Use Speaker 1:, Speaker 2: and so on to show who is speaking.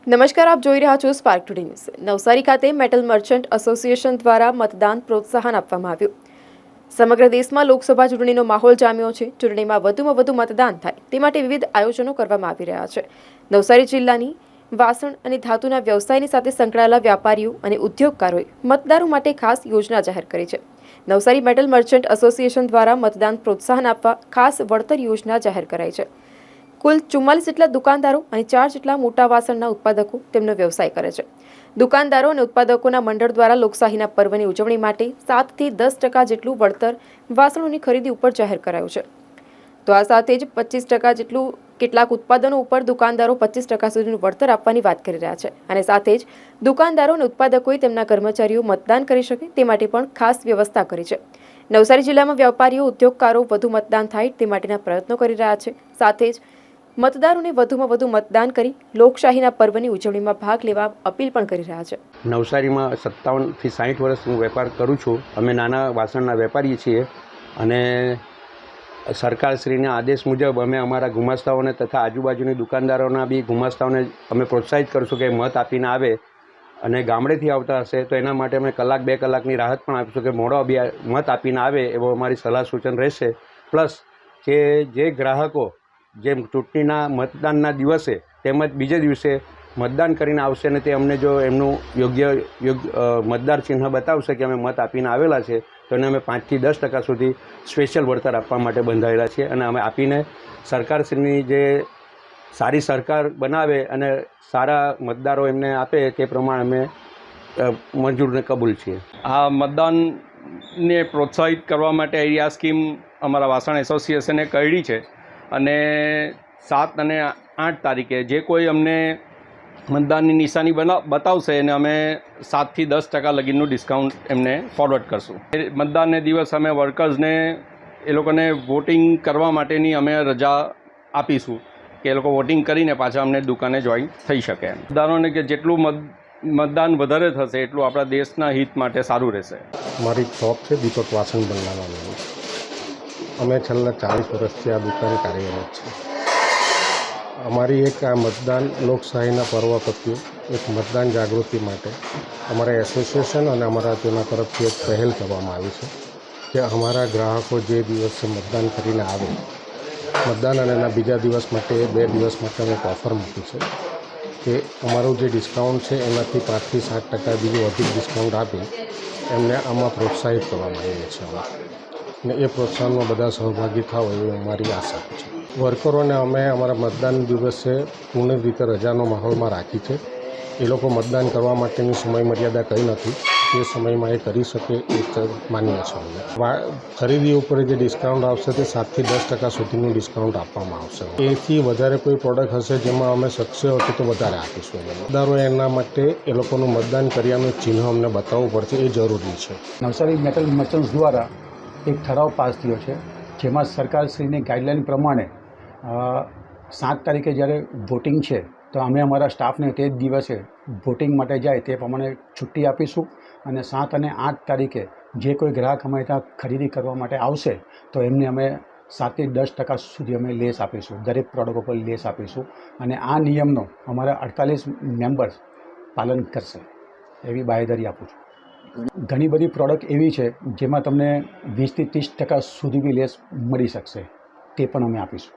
Speaker 1: નમસ્કાર, આપ જોઈ રહ્યા છો સ્પાર્ક ટુડે ન્યૂઝ। નવસારી ખાતે મેટલ મર્ચન્ટ એસોસિએશન દ્વારા મતદાન પ્રોત્સાહન આપવામાં આવ્યું। સમગ્ર દેશમાં લોકસભા ચૂંટણીનો માહોલ જામ્યો છે। ચૂંટણીમાં વધુમાં વધુ મતદાન થાય તે માટે વિવિધ આયોજનો કરવામાં આવી રહ્યા છે। નવસારી જિલ્લાની વાસણ અને ધાતુના વ્યવસાયની સાથે સંકળાયેલા વ્યાપારીઓ અને ઉદ્યોગકારોએ મતદારો માટે ખાસ યોજના જાહેર કરી છે। નવસારી મેટલ મર્ચન્ટ એસોસિએશન દ્વારા મતદાન પ્રોત્સાહન આપવા ખાસ વળતર યોજના જાહેર કરાઈ છે। કુલ 44 જેટલા દુકાનદારો અને 4 જેટલા મોટા વાસણના ઉત્પાદકો તેમનો વ્યવસાય કરે છે। દુકાનદારો અને ઉત્પાદકોના મંડળ દ્વારા લોકશાહીના પર્વની ઉજવણી માટે 7 થી 10% જેટલું વળતર વાસણોની ખરીદી ઉપર જાહેર કરાયું છે। તો આ સાથે જ 25% જેટલું કેટલાક ઉત્પાદનો ઉપર દુકાનદારો 25% સુધીનું વળતર આપવાની વાત કરી રહ્યા છે અને સાથે જ દુકાનદારો અને ઉત્પાદકોએ તેમના કર્મચારીઓ મતદાન કરી શકે તે માટે પણ ખાસ વ્યવસ્થા કરી છે। નવસારી જિલ્લામાં વેપારીઓ ઉદ્યોગકારો વધુ મતદાન થાય તે માટેના પ્રયત્નો કરી રહ્યા છે। સાથે જ મતદારોને વધુમાં વધુ મતદાન કરી લોકશાહીના પર્વની ઉજવણીમાં ભાગ લેવા અપીલ પણ કરી રહ્યા છે।
Speaker 2: નવસારીમાં 57 થી 60 વર્ષ હું વેપાર કરું છું। અમે નાના વાસણના વેપારી છીએ અને સરકારશ્રીના આદેશ મુજબ અમે અમારા ગુમાસ્તાઓને તથા આજુબાજુની દુકાનદારોના બી ગુમાસ્તાઓને અમે પ્રોત્સાહિત કરશું કે મત આપીને આવે અને ગામડેથી આવતા હશે તો એના માટે અમે 1-2 કલાકની રાહત પણ આપીશું કે મોડો બી મત આપીને આવે એવો અમારી સલાહ સૂચન રહેશે। પ્લસ કે જે ગ્રાહકો જેમ ચૂંટણીના મતદાનના દિવસે તેમજ બીજે દિવસે મતદાન કરીને આવશે અને તે અમને જો એમનું યોગ્ય મતદાર ચિહ્ન બતાવશે કે અમે મત આપીને આવેલા છે તો એને અમે 5 થી 10% સુધી સ્પેશિયલ વળતર આપવા માટે બંધાયેલા છીએ અને અમે આપીને સરકારશ્રીની જે સારી સરકાર બનાવે અને સારા મતદારો એમને આપે તે પ્રમાણે અમે મંજૂરને કબૂલ છીએ।
Speaker 3: આ મતદાનને પ્રોત્સાહિત કરવા માટે આ સ્કીમ અમારા વાસણ એસોસિએશને કરી છે અને 7 અને 8 તારીખે જે કોઈ અમને મતદાનની નિશાની બતાવશે અને અમે 7 થી 10% લગીનનું ડિસ્કાઉન્ટ એમને ફોરવર્ડ કરશું। એ મતદાનને દિવસ અમે વર્કર્સને એ લોકોને વોટિંગ કરવા માટેની અમે રજા આપીશું કે એ લોકો વોટિંગ કરીને પાછા અમને દુકાને જોઈન થઈ શકે। મતદારોને કે જેટલું મતદાન વધારે થશે એટલું આપણા દેશના હિત માટે સારું રહેશે।
Speaker 4: મારી શોપ છે દીપક વાસણ બંગલામાં। અમે છેલ્લા 40 વર્ષથી આ દુકાન કાર્યરત છે। અમારી એક આ મતદાન લોકશાહીના પર્વ પ્રત્યે એક મતદાન જાગૃતિ માટે અમારા એસોસિએશન અને અમારા તેના તરફથી એક પહેલ કરવામાં આવી છે કે અમારા ગ્રાહકો જે દિવસે મતદાન કરીને આવે મતદાન અને એના બીજા દિવસ માટે 2 દિવસ માટે અમે એક ઓફર મૂકી છે કે અમારું જે ડિસ્કાઉન્ટ છે એનાથી 5 થી 7% બીજું અધિક ડિસ્કાઉન્ટ આપી એમને આમાં પ્રોત્સાહિત કરવામાં આવીએ છીએ અને એ પ્રોત્સાહનમાં બધા સહભાગી થાવ એવી અમારી આશા છે। વર્કરોને અમે અમારા મતદાન દિવસે પૂર્ણ રીતે રજાનો માહોલમાં રાખી છે। એ લોકો મતદાન કરવા માટેની સમય મર્યાદા કંઈ નથી, તે સમયમાં એ કરી શકે એ માન્ય છે અમને। ખરીદી ઉપર જે ડિસ્કાઉન્ટ આવશે તે 7 થી 10% સુધીનું ડિસ્કાઉન્ટ આપવામાં આવશે। એથી વધારે કોઈ પ્રોડક્ટ હશે જેમાં અમે શક્ય હશે તો વધારે આપીશું। મતદારો એના માટે એ લોકોનું મતદાન કર્યાનું ચિહ્ન અમને બતાવવું પડશે, એ જરૂરી છે।
Speaker 5: નવસારી મેટલ મર્ચન્ટ્સ દ્વારા એક ઠરાવ પાસ થયો છે જેમાં સરકારશ્રીની ગાઈડલાઇન પ્રમાણે 7 તારીખે જ્યારે વોટિંગ છે તો અમે અમારા સ્ટાફને તે જ દિવસે વોટિંગ માટે જાય તે પ્રમાણે છુટ્ટી આપીશું અને 7 અને 8 તારીખે જે કોઈ ગ્રાહક અમારે ત્યાં ખરીદી કરવા માટે આવશે તો એમને અમે 7 થી 10% સુધી અમે લેસ આપીશું, દરેક પ્રોડક્ટ ઉપર લેસ આપીશું અને આ નિયમનો અમારા 48 મેમ્બર્સ પાલન કરશે એવી બાંયધરી આપું છું। ઘણી બધી પ્રોડક્ટ એવી છે જેમાં તમને 20 થી 30% સુધી બી લેસ મળી શકશે, તે પણ અમે આપીશું।